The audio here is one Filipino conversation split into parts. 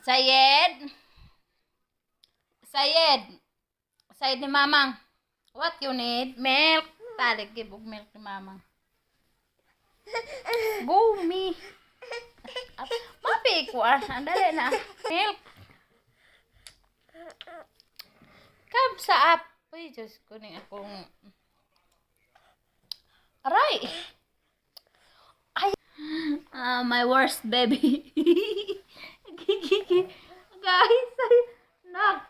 Sayed. Sayed. Sayed ni Mamang. What you need? Milk. Talik, give milk ni Mamang. Go me. Mapi ko andali na. Milk. Come sa up. Uy, Diyos ko ni akong... Aray! My worst baby. Guys, nak.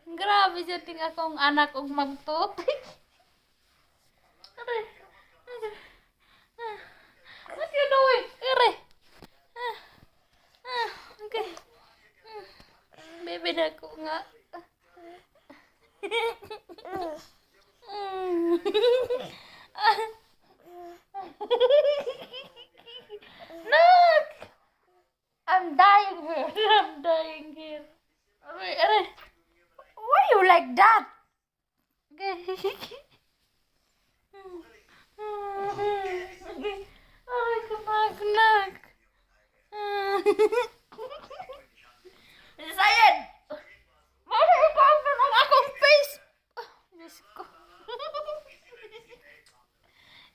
Grabe siya ting akong anak og magtut. Aray. What you doing? Aray. Okay. Baby na ko nga. Look! I'm dying here. I'm dying here. Aray, aray. Why you like that? Okay. Aray, kumagnak. Sayed! Mara ikaw ang akong face! Diyos ko.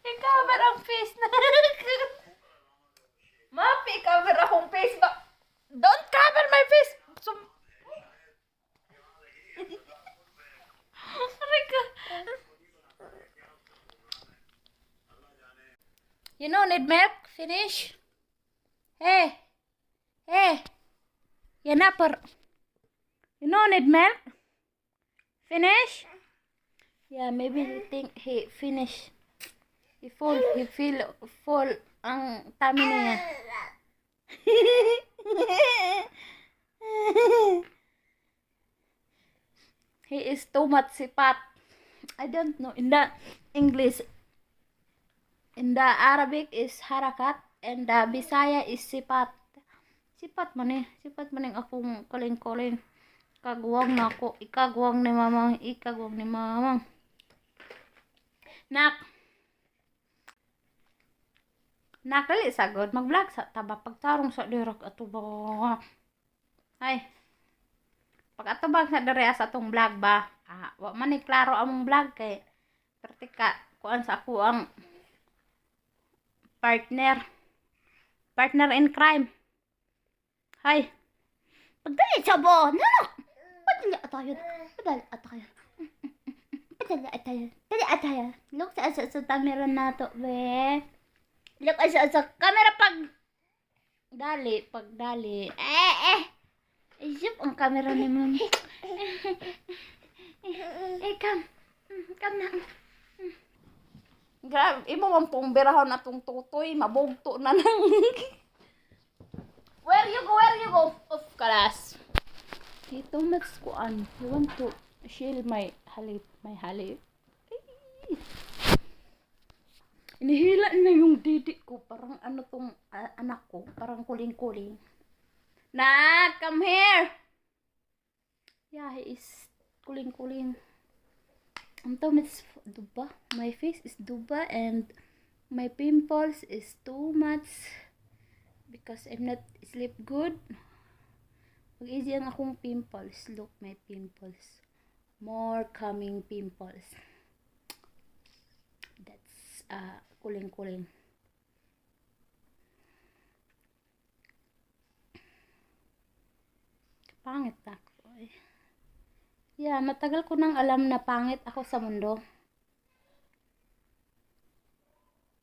I-cover ang face na. Mapi, cover akong face ba? Don't cover my face! You know, need milk? Finish? Hey! Hey! Yan na, you know, need milk? Finish? Yeah, maybe he think he finish. He feel full ang tummy niya. He is too much sipat. I don't know. In the English, in the Arabic is harakat, and the Bisaya is sipat. Sipat man akong kaling-kaling. Kagwang na ako. Ikagwang ni mamang. Nak, dali sagod. Mag-vlog sa taba. Pagtarong sa dirak ato ba? Ay. Pag atubag sa dere sa atong vlog ba? Wa man ni klaro among vlog kay pertika kuan sa ako ang partner in crime. Hay. Pagdali sa bo. No. Padali atayo. Look sa camera nato be. Look sa camera pagdali. Isip ang camera ni mami. Come na. Grabe, imo man pong berahon atong tutoy, mabugto na nang. Where you go? Of class. Ito mas kuan. You want to shield my halip. Inihila na yung didi ko. Parang ano tong anak ko. Parang kuling-kuling. Nak, come here. Yeah, he is kuling-kuling. Ang tum is duba. My face is duba and my pimples is too much because I'm not sleep good. Pag-easy ang akong pimples. Look, my pimples. More coming pimples. That's kuling-kuling. Pangit ako. Yeah, matagal ko nang alam na pangit ako sa mundo.